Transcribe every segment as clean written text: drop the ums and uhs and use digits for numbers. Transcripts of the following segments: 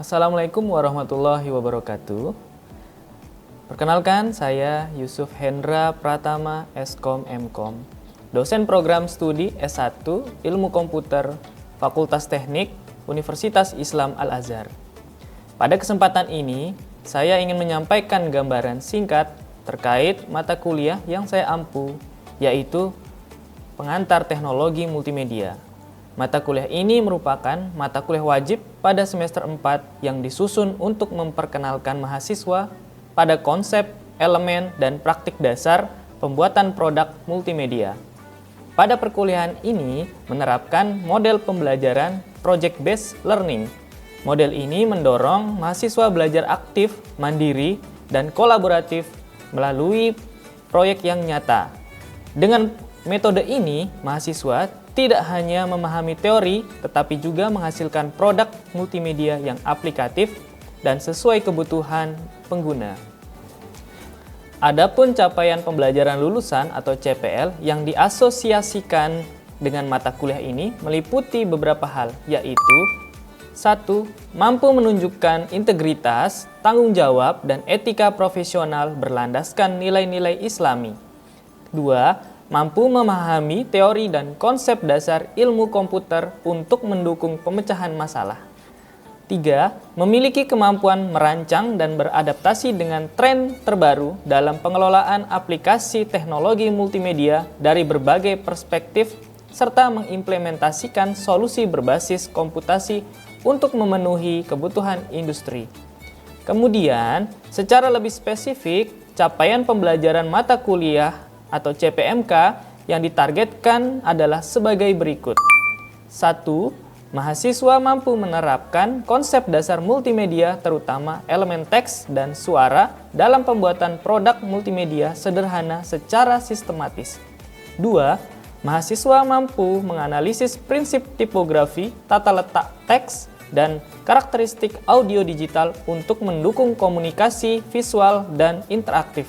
Assalamualaikum warahmatullahi wabarakatuh. Perkenalkan, saya Yusuf Hendra Pratama, Eskom Mkom, dosen program studi S1 Ilmu Komputer, Fakultas Teknik, Universitas Islam Al-Azhar. Pada kesempatan ini, saya ingin menyampaikan gambaran singkat terkait mata kuliah yang saya ampu, yaitu Pengantar Teknologi Multimedia. Mata kuliah ini merupakan mata kuliah wajib pada semester 4 yang disusun untuk memperkenalkan mahasiswa pada konsep, elemen, dan praktik dasar pembuatan produk multimedia. Pada perkuliahan ini menerapkan model pembelajaran project-based learning. Model ini mendorong mahasiswa belajar aktif, mandiri, dan kolaboratif melalui proyek yang nyata. Dengan metode ini, mahasiswa tidak hanya memahami teori, tetapi juga menghasilkan produk multimedia yang aplikatif dan sesuai kebutuhan pengguna. Adapun capaian pembelajaran lulusan atau CPL yang diasosiasikan dengan mata kuliah ini meliputi beberapa hal, yaitu 1. Mampu menunjukkan integritas, tanggung jawab, dan etika profesional berlandaskan nilai-nilai Islami. 2. Mampu memahami teori dan konsep dasar ilmu komputer untuk mendukung pemecahan masalah. 3. Memiliki kemampuan merancang dan beradaptasi dengan tren terbaru dalam pengelolaan aplikasi teknologi multimedia dari berbagai perspektif serta mengimplementasikan solusi berbasis komputasi untuk memenuhi kebutuhan industri. Kemudian, secara lebih spesifik, capaian pembelajaran mata kuliah atau CPMK yang ditargetkan adalah sebagai berikut. 1. Mahasiswa mampu menerapkan konsep dasar multimedia terutama elemen teks dan suara dalam pembuatan produk multimedia sederhana secara sistematis. 2. Mahasiswa mampu menganalisis prinsip tipografi, tata letak teks, dan karakteristik audio digital untuk mendukung komunikasi visual dan interaktif.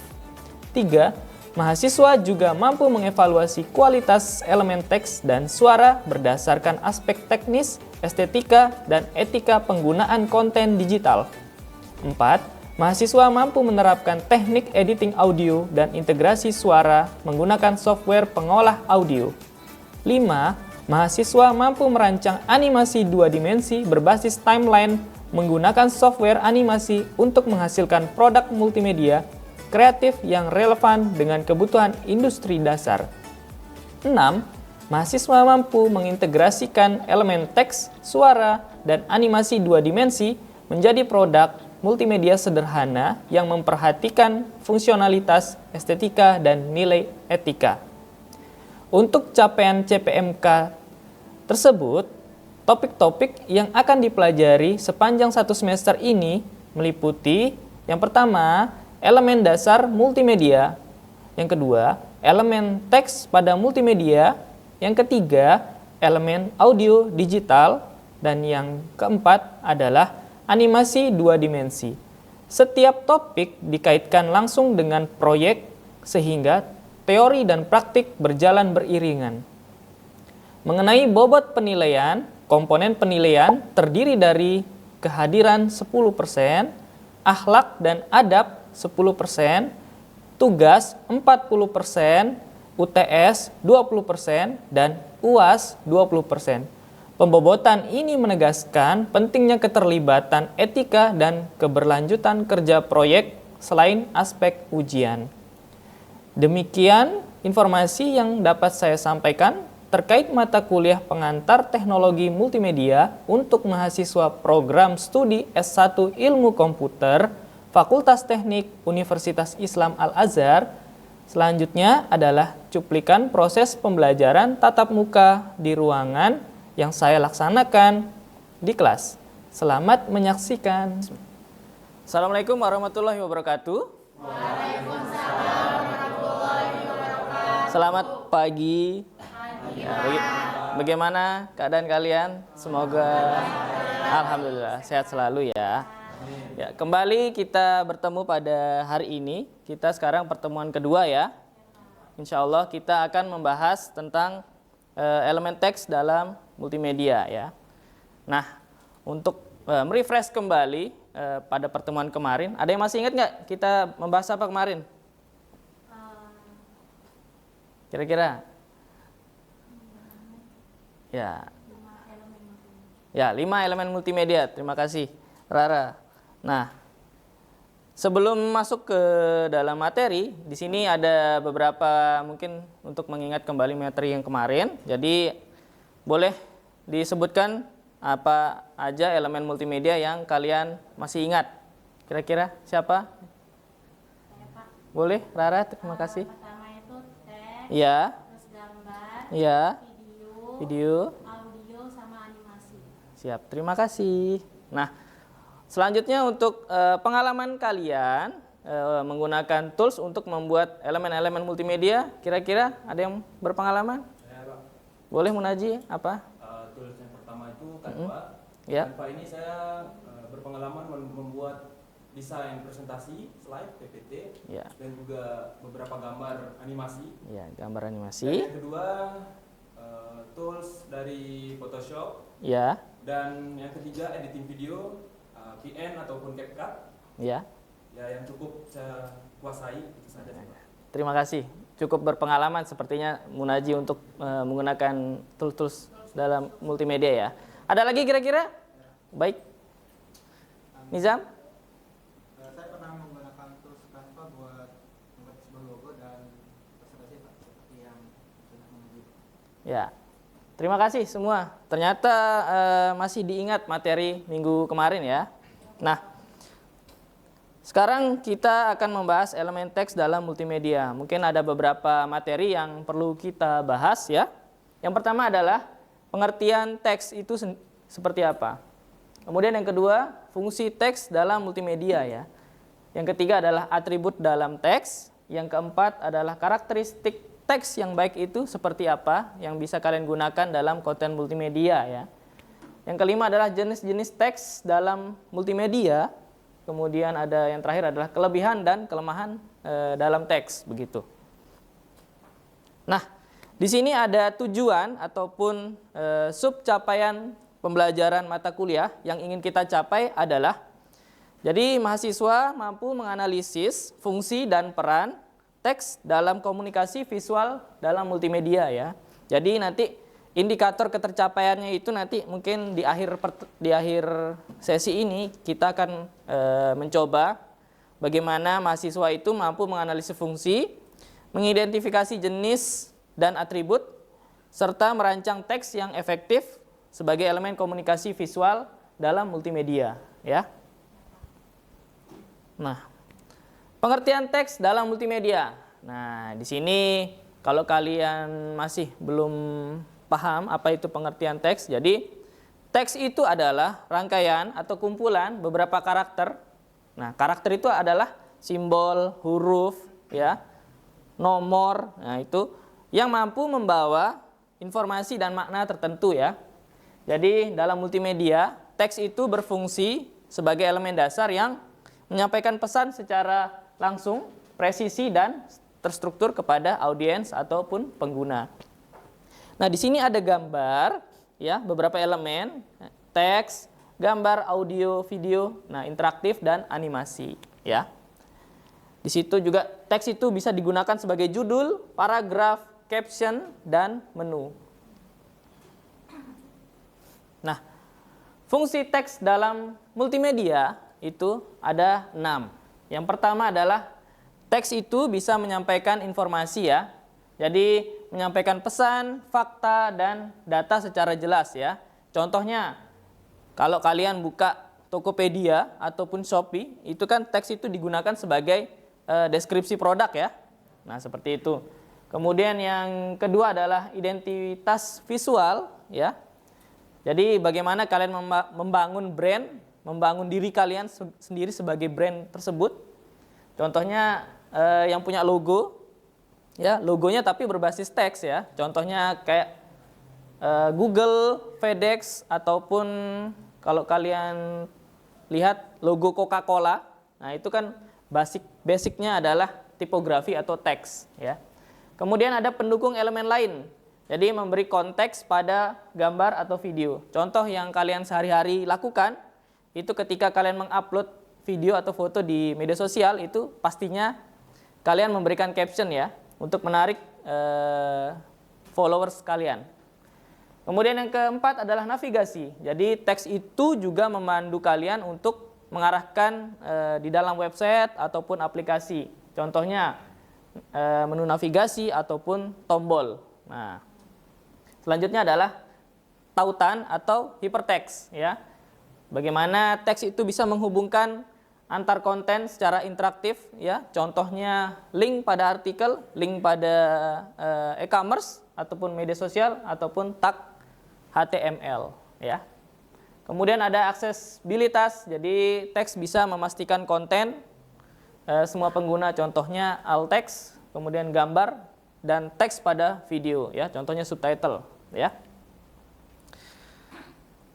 3. Mahasiswa juga mampu mengevaluasi kualitas elemen teks dan suara berdasarkan aspek teknis, estetika, dan etika penggunaan konten digital. 4. Mahasiswa mampu menerapkan teknik editing audio dan integrasi suara menggunakan software pengolah audio. 5. Mahasiswa mampu merancang animasi 2 dimensi berbasis timeline menggunakan software animasi untuk menghasilkan produk multimedia kreatif yang relevan dengan kebutuhan industri dasar. 6. Mahasiswa mampu mengintegrasikan elemen teks, suara, dan animasi 2 dimensi menjadi produk multimedia sederhana yang memperhatikan fungsionalitas, estetika, dan nilai etika. Untuk capaian CPMK tersebut, topik-topik yang akan dipelajari sepanjang 1 semester ini meliputi yang pertama, elemen dasar multimedia. Yang kedua, elemen teks pada multimedia. Yang ketiga, elemen audio digital. Dan yang keempat adalah animasi 2 dimensi. Setiap topik dikaitkan langsung dengan proyek sehingga teori dan praktik berjalan beriringan. Mengenai bobot penilaian, komponen penilaian terdiri dari kehadiran 10%, akhlak dan adab 10%, tugas 40%, UTS 20%, dan UAS 20%. Pembobotan ini menegaskan pentingnya keterlibatan etika dan keberlanjutan kerja proyek selain aspek ujian. Demikian informasi yang dapat saya sampaikan terkait mata kuliah pengantar teknologi multimedia untuk mahasiswa program studi S1 Ilmu Komputer Fakultas Teknik Universitas Islam Al-Azhar. Selanjutnya adalah cuplikan proses pembelajaran tatap muka di ruangan yang saya laksanakan di kelas. Selamat menyaksikan. Assalamualaikum warahmatullahi wabarakatuh. Waalaikumsalam warahmatullahi wabarakatuh. Selamat pagi. Bagaimana keadaan kalian? Semoga alhamdulillah sehat selalu ya. Ya, kembali kita bertemu pada hari ini. Kita sekarang pertemuan kedua ya. Insya Allah kita akan membahas tentang elemen teks dalam multimedia ya. Nah, untuk merefresh kembali pada pertemuan kemarin. Ada yang masih ingat nggak kita membahas apa kemarin? Kira-kira? Ya. Ya, 5 elemen multimedia. Terima kasih, Rara. Nah, sebelum masuk ke dalam materi, di sini ada beberapa mungkin untuk mengingat kembali materi yang kemarin. Jadi, boleh disebutkan apa aja elemen multimedia yang kalian masih ingat. Kira-kira siapa? Saya, Pak. Boleh, Rara, terima kasih. Pertama itu teks, Ya, terus gambar, ya, video, video. audio, sama animasi. Siap, terima kasih. Nah, selanjutnya untuk pengalaman kalian menggunakan tools untuk membuat elemen-elemen multimedia, kira-kira ada yang berpengalaman? Ya, Pak. Boleh Munaji, apa? Tools yang pertama itu Canva. Ya. Canva ini saya berpengalaman membuat desain presentasi, slide, PPT, Ya. dan juga beberapa gambar animasi. Ya, gambar Dan animasi. yang kedua, tools dari Photoshop. Ya, Dan yang ketiga, editing video, PN ataupun CapCut. ya. Ya, yang cukup saya kuasai, itu saja sih, Pak. Terima kasih. Cukup berpengalaman sepertinya Munaji untuk menggunakan tools-tools dalam multimedia ya. Ada lagi kira-kira? Baik. Nizam? Saya pernah menggunakan tools Canva buat membuat sebuah logo dan presentasi, Pak, seperti yang sudah menunjuk. Ya. Terima kasih semua. Ternyata masih diingat materi minggu kemarin ya. Nah, sekarang kita akan membahas elemen teks dalam multimedia. Mungkin ada beberapa materi yang perlu kita bahas ya. Yang pertama adalah pengertian teks itu seperti apa. Kemudian yang kedua, fungsi teks dalam multimedia ya. Yang ketiga adalah atribut dalam teks. Yang keempat adalah karakteristik teks yang baik itu seperti apa yang bisa kalian gunakan dalam konten multimedia ya. Yang kelima adalah jenis-jenis teks dalam multimedia. Kemudian ada yang terakhir adalah kelebihan dan kelemahan dalam teks begitu. Nah, di sini ada tujuan ataupun sub capaian pembelajaran mata kuliah yang ingin kita capai adalah jadi mahasiswa mampu menganalisis fungsi dan peran teks dalam komunikasi visual dalam multimedia ya. Jadi nanti indikator ketercapaiannya itu nanti mungkin di akhir sesi ini kita akan mencoba bagaimana mahasiswa itu mampu menganalisis fungsi, mengidentifikasi jenis dan atribut, serta merancang teks yang efektif sebagai elemen komunikasi visual dalam multimedia ya. Nah, pengertian teks dalam multimedia. Nah, di sini kalau kalian masih belum paham apa itu pengertian teks, jadi teks itu adalah rangkaian atau kumpulan beberapa karakter. Nah, karakter itu adalah simbol, huruf, ya, nomor. Nah, itu yang mampu membawa informasi dan makna tertentu ya. Jadi dalam multimedia, teks itu berfungsi sebagai elemen dasar yang menyampaikan pesan secara langsung, presisi dan terstruktur kepada audiens ataupun pengguna. Nah, di sini ada gambar ya, beberapa elemen, teks, gambar, audio, video, nah interaktif dan animasi ya. Di situ juga teks itu bisa digunakan sebagai judul, paragraf, caption dan menu. Nah, fungsi teks dalam multimedia itu ada 6. Yang pertama adalah teks itu bisa menyampaikan informasi ya. Jadi menyampaikan pesan, fakta, dan data secara jelas ya. Contohnya, kalau kalian buka Tokopedia ataupun Shopee, itu kan teks itu digunakan sebagai deskripsi produk ya. Nah, seperti itu. Kemudian yang kedua adalah identitas visual ya. Jadi bagaimana kalian membangun brand, membangun diri kalian sendiri sebagai brand tersebut. Contohnya yang punya logo, ya logonya tapi berbasis teks ya. Contohnya kayak Google, FedEx ataupun kalau kalian lihat logo Coca-Cola, nah itu kan basicnya adalah tipografi atau teks ya. Kemudian ada pendukung elemen lain. Jadi memberi konteks pada gambar atau video. Contoh yang kalian sehari-hari lakukan, itu ketika kalian mengupload video atau foto di media sosial itu pastinya kalian memberikan caption ya untuk menarik followers kalian. Kemudian yang keempat adalah navigasi. Jadi teks itu juga memandu kalian untuk mengarahkan di dalam website ataupun aplikasi. Contohnya menu navigasi ataupun tombol. Nah, selanjutnya adalah tautan atau hypertext ya. Bagaimana teks itu bisa menghubungkan antar konten secara interaktif ya. Contohnya link pada artikel, link pada e-commerce ataupun media sosial ataupun tag HTML ya. Kemudian ada aksesibilitas. Jadi teks bisa memastikan konten semua pengguna, contohnya alt text, kemudian gambar dan teks pada video ya. Contohnya subtitle ya.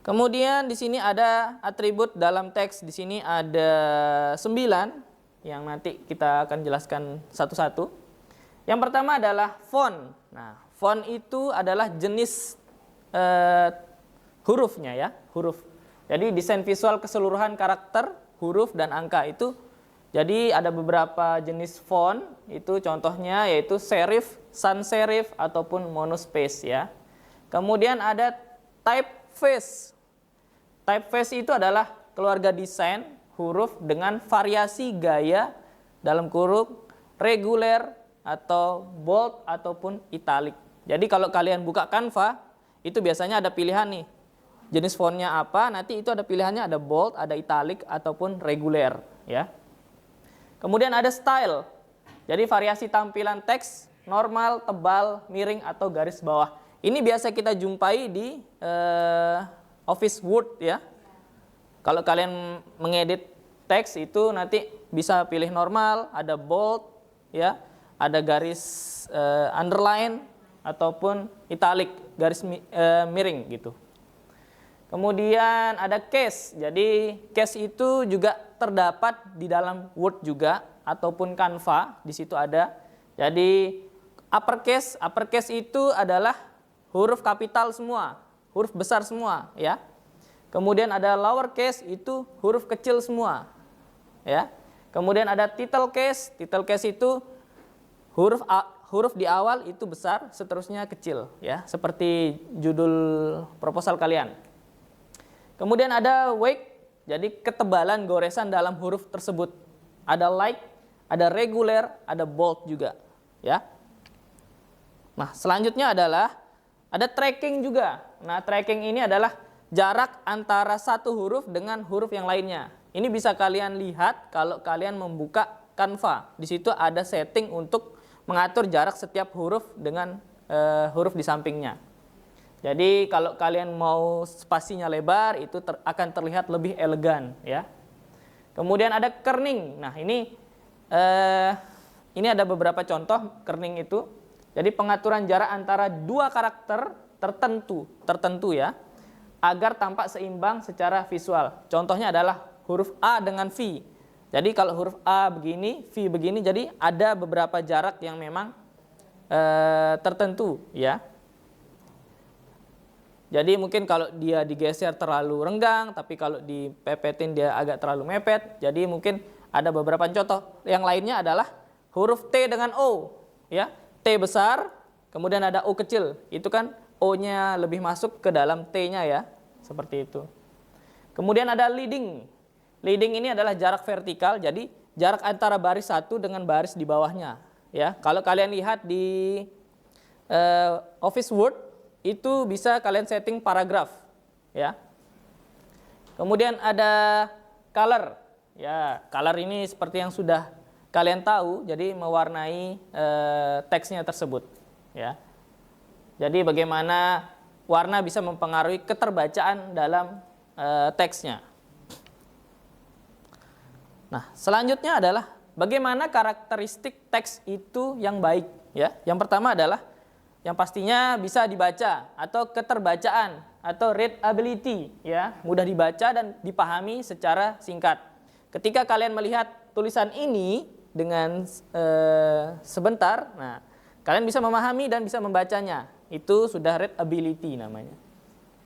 Kemudian di sini ada atribut dalam teks. Di sini ada 9 yang nanti kita akan jelaskan satu-satu. Yang pertama adalah font. Nah, font itu adalah jenis hurufnya ya, huruf. Jadi desain visual keseluruhan karakter, huruf dan angka itu. Jadi ada beberapa jenis font. Itu contohnya yaitu serif, sans serif ataupun monospace ya. Kemudian ada typeface. Typeface itu adalah keluarga desain huruf dengan variasi gaya dalam kurung reguler atau bold ataupun italic. Jadi kalau kalian buka Canva, itu biasanya ada pilihan nih. Jenis fontnya apa, nanti itu ada pilihannya, ada bold, ada italic ataupun reguler ya. Kemudian ada style. Jadi variasi tampilan teks normal, tebal, miring atau garis bawah. Ini biasa kita jumpai di Office Word ya. Kalau kalian mengedit teks itu nanti bisa pilih normal, ada bold ya, ada garis underline ataupun italic, garis miring gitu. Kemudian ada case. Jadi case itu juga terdapat di dalam Word juga ataupun Canva, di situ ada. Jadi uppercase itu adalah huruf kapital semua, huruf besar semua ya. Kemudian ada lowercase, itu huruf kecil semua ya. Kemudian ada title case itu huruf di awal itu besar, seterusnya kecil ya, seperti judul proposal kalian. Kemudian ada weight, jadi ketebalan goresan dalam huruf tersebut. Ada light, ada reguler, ada bold juga ya. Nah, selanjutnya adalah ada tracking juga. Nah, tracking ini adalah jarak antara satu huruf dengan huruf yang lainnya. Ini bisa kalian lihat kalau kalian membuka Canva. Di situ ada setting untuk mengatur jarak setiap huruf dengan huruf di sampingnya. Jadi kalau kalian mau spasinya lebar, itu akan terlihat lebih elegan ya. Kemudian ada kerning. Nah, ini ada beberapa contoh kerning itu. Jadi pengaturan jarak antara dua karakter tertentu ya, agar tampak seimbang secara visual. Contohnya adalah huruf A dengan V. Jadi kalau huruf A begini, V begini, jadi ada beberapa jarak yang memang tertentu ya. Jadi mungkin kalau dia digeser terlalu renggang, tapi kalau dipepetin dia agak terlalu mepet. Jadi mungkin ada beberapa contoh. Yang lainnya adalah huruf T dengan O ya. T besar, kemudian ada O kecil. Itu kan O-nya lebih masuk ke dalam T-nya ya, seperti itu. Kemudian ada leading. Leading ini adalah jarak vertikal, jadi jarak antara baris satu dengan baris di bawahnya. Ya, kalau kalian lihat di Office Word, itu bisa kalian setting paragraf. Ya. Kemudian ada color. Ya, color ini seperti yang sudah kalian tahu, jadi mewarnai teksnya tersebut. Ya. Jadi bagaimana warna bisa mempengaruhi keterbacaan dalam teksnya. Nah, selanjutnya adalah bagaimana karakteristik teks itu yang baik. Ya, yang pertama adalah yang pastinya bisa dibaca atau keterbacaan atau readability. Ya, mudah dibaca dan dipahami secara singkat. Ketika kalian melihat tulisan ini dengan sebentar, nah kalian bisa memahami dan bisa membacanya. Itu sudah readability namanya.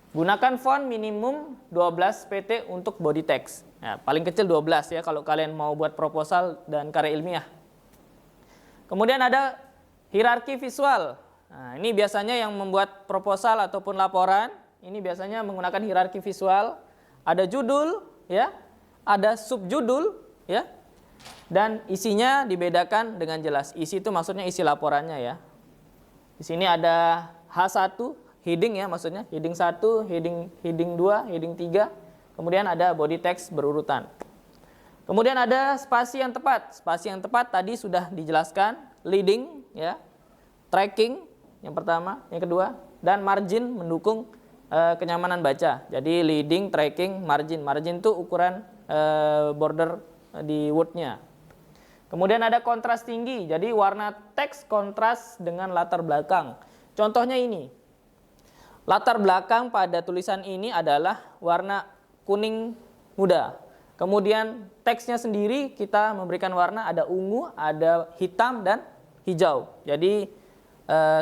Gunakan font minimum 12 pt untuk body text. Nah, paling kecil 12 ya kalau kalian mau buat proposal dan karya ilmiah. Kemudian ada hierarki visual. Nah, ini biasanya yang membuat proposal ataupun laporan, ini biasanya menggunakan hierarki visual. Ada judul, ya, ada subjudul, ya, dan isinya dibedakan dengan jelas. Isi itu maksudnya isi laporannya ya. Di sini ada H1, heading ya maksudnya, heading 1, heading 2, heading 3. Kemudian ada body text berurutan. Kemudian ada spasi yang tepat. Spasi yang tepat tadi sudah dijelaskan, leading ya, tracking yang pertama, yang kedua, dan margin mendukung kenyamanan baca. Jadi leading, tracking, margin. Margin itu ukuran border di word-nya. Kemudian ada kontras tinggi. Jadi warna teks kontras dengan latar belakang. Contohnya ini. Latar belakang pada tulisan ini adalah warna kuning muda. Kemudian teksnya sendiri kita memberikan warna ada ungu, ada hitam dan hijau. Jadi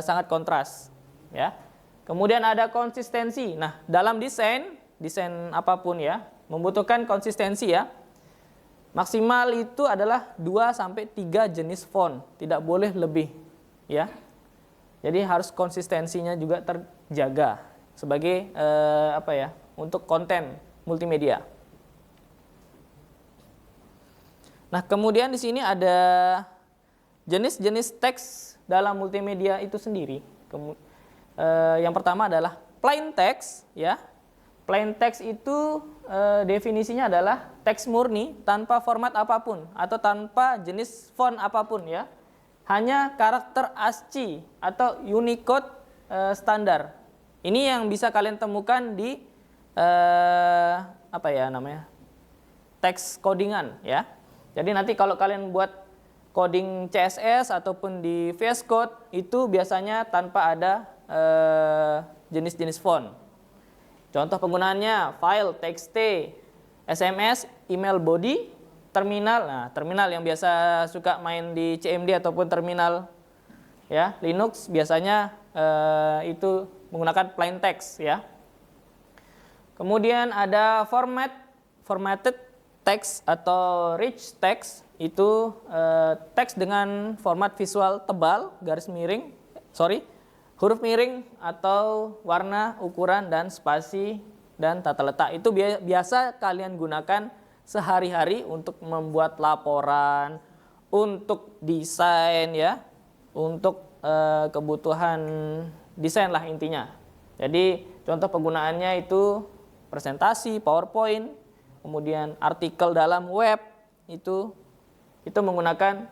sangat kontras, ya. Kemudian ada konsistensi. Nah, dalam desain apapun ya, membutuhkan konsistensi ya. Maksimal itu adalah 2 sampai 3 jenis font, tidak boleh lebih, ya. Jadi harus konsistensinya juga terjaga sebagai untuk konten multimedia. Nah, kemudian di sini ada jenis-jenis teks dalam multimedia itu sendiri. Yang pertama adalah plain text, ya. Plain text itu definisinya adalah teks murni tanpa format apapun atau tanpa jenis font apapun ya. Hanya karakter ASCII atau Unicode standar. Ini yang bisa kalian temukan di teks codingan ya. Jadi nanti kalau kalian buat coding CSS ataupun di VS Code itu biasanya tanpa ada jenis-jenis font. Contoh penggunaannya file, txt, SMS, email body, terminal. Nah, terminal yang biasa suka main di CMD ataupun terminal ya Linux biasanya itu menggunakan plain text ya. Kemudian ada formatted text atau rich text, itu teks dengan format visual tebal, huruf miring atau warna, ukuran, dan spasi dan tata letak. Itu biasa kalian gunakan sehari-hari untuk membuat laporan, untuk desain ya, untuk kebutuhan desain lah intinya. Jadi contoh penggunaannya itu presentasi, PowerPoint, kemudian artikel dalam web itu menggunakan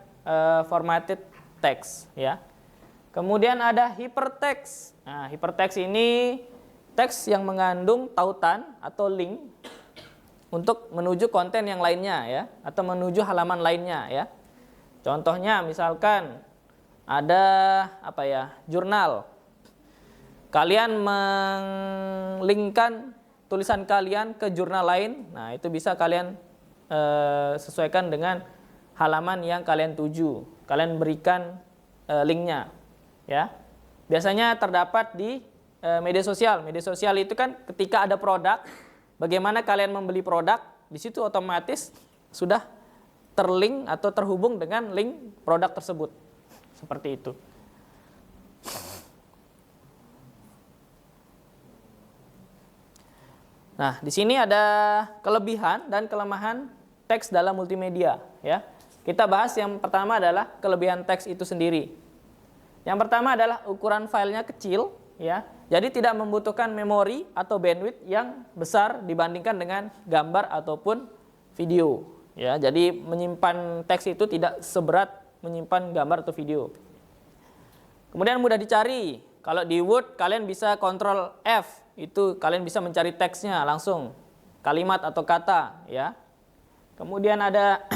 formatted text ya. Kemudian ada hypertext. Nah, hypertext ini teks yang mengandung tautan atau link untuk menuju konten yang lainnya ya, atau menuju halaman lainnya ya. Contohnya misalkan ada jurnal. Kalian menglinkkan tulisan kalian ke jurnal lain. Nah, itu bisa kalian sesuaikan dengan halaman yang kalian tuju. Kalian berikan linknya ya. Biasanya terdapat di media sosial. Media sosial itu kan ketika ada produk, bagaimana kalian membeli produk, di situ otomatis sudah terlink atau terhubung dengan link produk tersebut. Seperti itu. Nah, di sini ada kelebihan dan kelemahan teks dalam multimedia ya. Kita bahas yang pertama adalah kelebihan teks itu sendiri. Yang pertama adalah ukuran filenya kecil ya. Jadi tidak membutuhkan memori atau bandwidth yang besar dibandingkan dengan gambar ataupun video ya. Jadi menyimpan teks itu tidak seberat menyimpan gambar atau video. Kemudian mudah dicari. Kalau di Word kalian bisa Ctrl F, itu kalian bisa mencari teksnya langsung, kalimat atau kata ya. Kemudian ada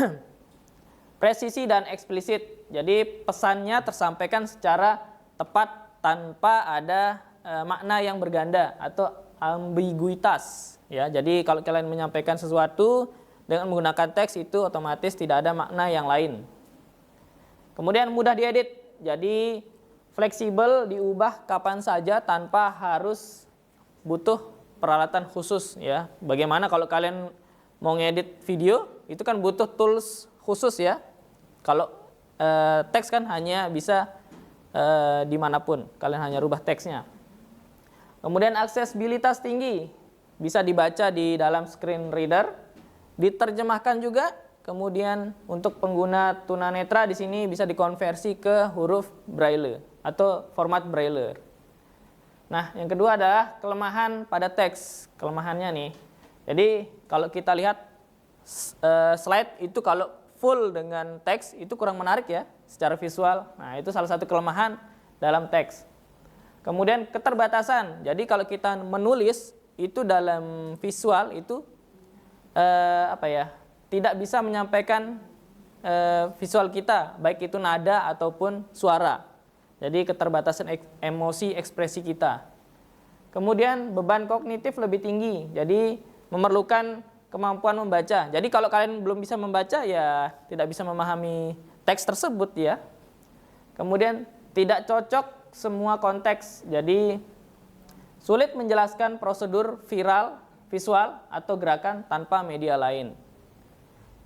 presisi dan eksplisit. Jadi pesannya tersampaikan secara tepat tanpa ada makna yang berganda atau ambiguitas ya. Jadi kalau kalian menyampaikan sesuatu dengan menggunakan teks itu otomatis tidak ada makna yang lain. Kemudian mudah diedit. Jadi fleksibel, diubah kapan saja tanpa harus butuh peralatan khusus ya. Bagaimana kalau kalian mau ngedit video, itu kan butuh tools khusus ya. Kalau teks kan hanya bisa dimanapun, kalian hanya rubah teksnya. Kemudian aksesibilitas tinggi, bisa dibaca di dalam screen reader, diterjemahkan juga. Kemudian untuk pengguna tunanetra di sini bisa dikonversi ke huruf braille atau format braille. Nah, yang kedua adalah kelemahan pada teks. Kelemahannya nih. Jadi, kalau kita lihat slide itu kalau full dengan teks itu kurang menarik ya secara visual. Nah, itu salah satu kelemahan dalam teks. Kemudian keterbatasan. Jadi, kalau kita menulis itu dalam visual itu tidak bisa menyampaikan visual kita, baik itu nada ataupun suara. Jadi keterbatasan emosi ekspresi kita. Kemudian beban kognitif lebih tinggi, jadi memerlukan kemampuan membaca. Jadi kalau kalian belum bisa membaca ya tidak bisa memahami teks tersebut ya. Kemudian tidak cocok semua konteks, jadi sulit menjelaskan prosedur visual atau gerakan tanpa media lain.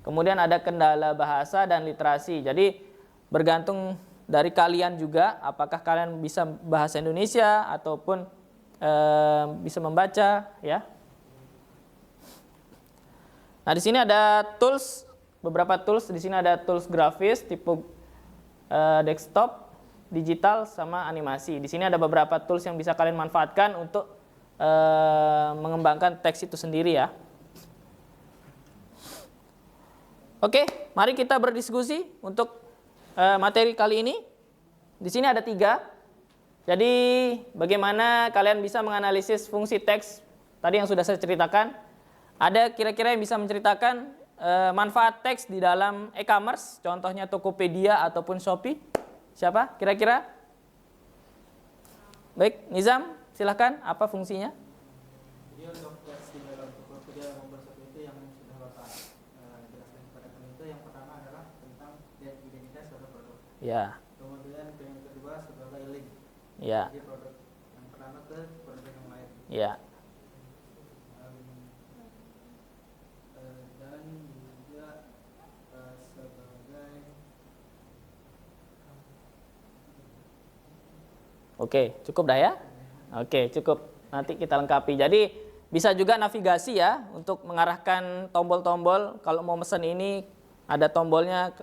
Kemudian ada kendala bahasa dan literasi. Jadi bergantung dari kalian juga apakah kalian bisa bahasa Indonesia ataupun bisa membaca ya. Nah, di sini ada tools, beberapa tools. Di sini ada tools grafis tipe desktop, digital sama animasi. Di sini ada beberapa tools yang bisa kalian manfaatkan untuk mengembangkan teks itu sendiri ya. Oke, mari kita berdiskusi untuk materi kali ini. Di sini ada 3. Jadi, bagaimana kalian bisa menganalisis fungsi teks tadi yang sudah saya ceritakan. Ada kira-kira yang bisa menceritakan manfaat teks di dalam e-commerce, contohnya Tokopedia ataupun Shopee. Siapa? Kira-kira? Baik, Nizam, silahkan. Apa fungsinya? Jadi untuk teks di dalam Tokopedia maupun Shopee itu yang sudah Bapak jelaskan kepada kami itu yang pertama adalah tentang identitas suatu produk. Ya. Kemudian yang kedua sebagai link. Ya. Jadi produk yang pertama ke produk yang lain. Ya. Dan juga sebagai Oke, cukup dah ya? Oke, cukup. Nanti kita lengkapi. Jadi bisa juga navigasi ya untuk mengarahkan tombol-tombol. Kalau mau mesen ini ada tombolnya.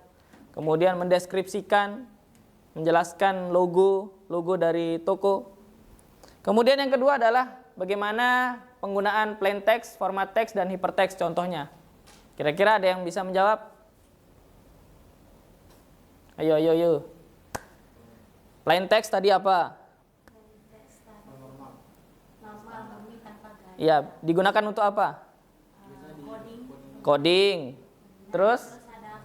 Kemudian mendeskripsikan, menjelaskan logo dari toko. Kemudian yang kedua adalah bagaimana penggunaan plain text, format text, dan hypertext contohnya. Kira-kira ada yang bisa menjawab? Ayo. Plain text tadi apa? Teks tadi normal murni tanpa gaya. Iya, digunakan untuk apa? Coding Coding. Terus ada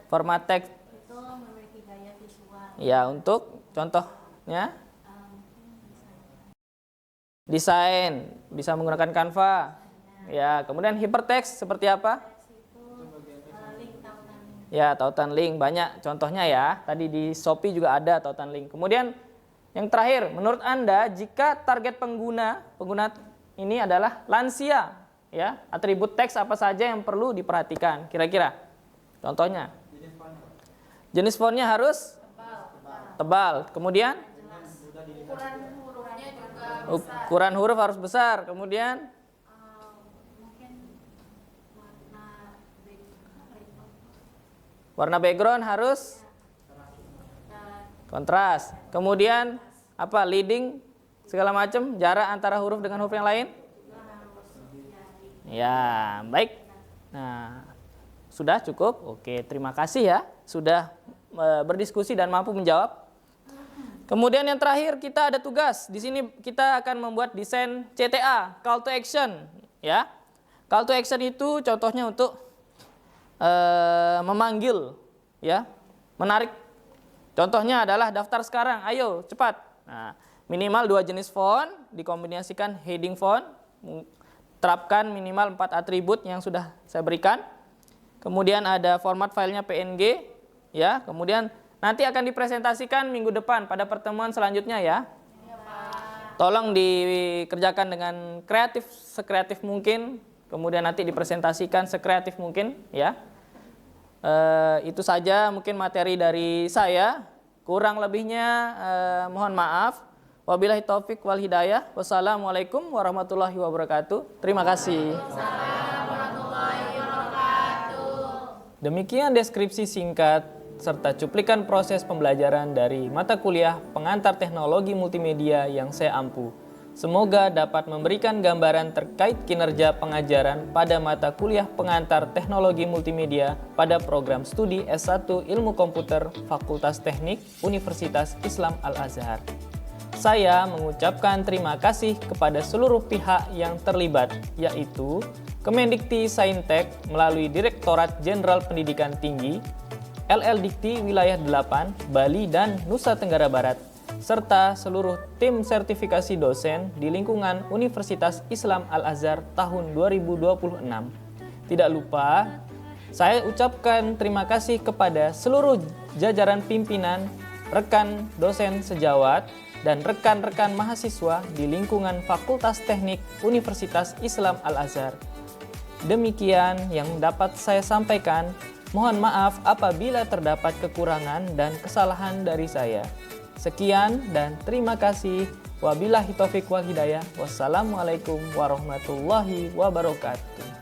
format teks. itu memiliki gaya visual. Ya, untuk contohnya Misalnya desain, bisa menggunakan Canva. Ya, kemudian hypertext seperti apa? teks itu link tautan. Ya, tautan link banyak contohnya ya. Tadi di Shopee juga ada tautan link. Kemudian yang terakhir, menurut Anda jika target pengguna ini adalah lansia, ya, atribut teks apa saja yang perlu diperhatikan? Kira-kira. Contohnya. Jenis fontnya harus tebal. Kemudian ukuran huruf harus besar. Kemudian Mungkin warna background harus kontras. Kemudian apa? Leading segala macam, jarak antara huruf dengan huruf yang lain. Ya, baik. Nah, sudah cukup. Oke, terima kasih ya sudah berdiskusi dan mampu menjawab. Kemudian yang terakhir kita ada tugas. Di sini kita akan membuat desain CTA, call to action, ya. Call to action itu contohnya untuk memanggil, ya, menarik. Contohnya adalah daftar sekarang, ayo cepat. Nah, minimal 2 jenis font, dikombinasikan heading font, terapkan minimal 4 atribut yang sudah saya berikan. Kemudian ada format filenya PNG, ya. Kemudian nanti akan dipresentasikan minggu depan pada pertemuan selanjutnya ya. Tolong dikerjakan dengan kreatif, sekreatif mungkin, kemudian nanti dipresentasikan sekreatif mungkin ya. Itu saja mungkin materi dari saya. Kurang lebihnya mohon maaf. Wabillahi taufik wal hidayah. Wassalamualaikum warahmatullahi wabarakatuh. Terima kasih. Demikian deskripsi singkat serta cuplikan proses pembelajaran dari mata kuliah pengantar teknologi multimedia yang saya ampu. Semoga dapat memberikan gambaran terkait kinerja pengajaran pada mata kuliah pengantar teknologi multimedia pada program studi S1 Ilmu Komputer Fakultas Teknik Universitas Islam Al-Azhar. Saya mengucapkan terima kasih kepada seluruh pihak yang terlibat, yaitu Kemendikti Saintek melalui Direktorat Jenderal Pendidikan Tinggi, LL Dikti Wilayah 8, Bali dan Nusa Tenggara Barat, serta seluruh tim sertifikasi dosen di lingkungan Universitas Islam Al-Azhar tahun 2026. Tidak lupa, saya ucapkan terima kasih kepada seluruh jajaran pimpinan, rekan dosen sejawat, dan rekan-rekan mahasiswa di lingkungan Fakultas Teknik Universitas Islam Al-Azhar. Demikian yang dapat saya sampaikan. Mohon maaf apabila terdapat kekurangan dan kesalahan dari saya. Sekian dan terima kasih. Wabillahi taufiq wal hidayah. Wassalamualaikum warahmatullahi wabarakatuh.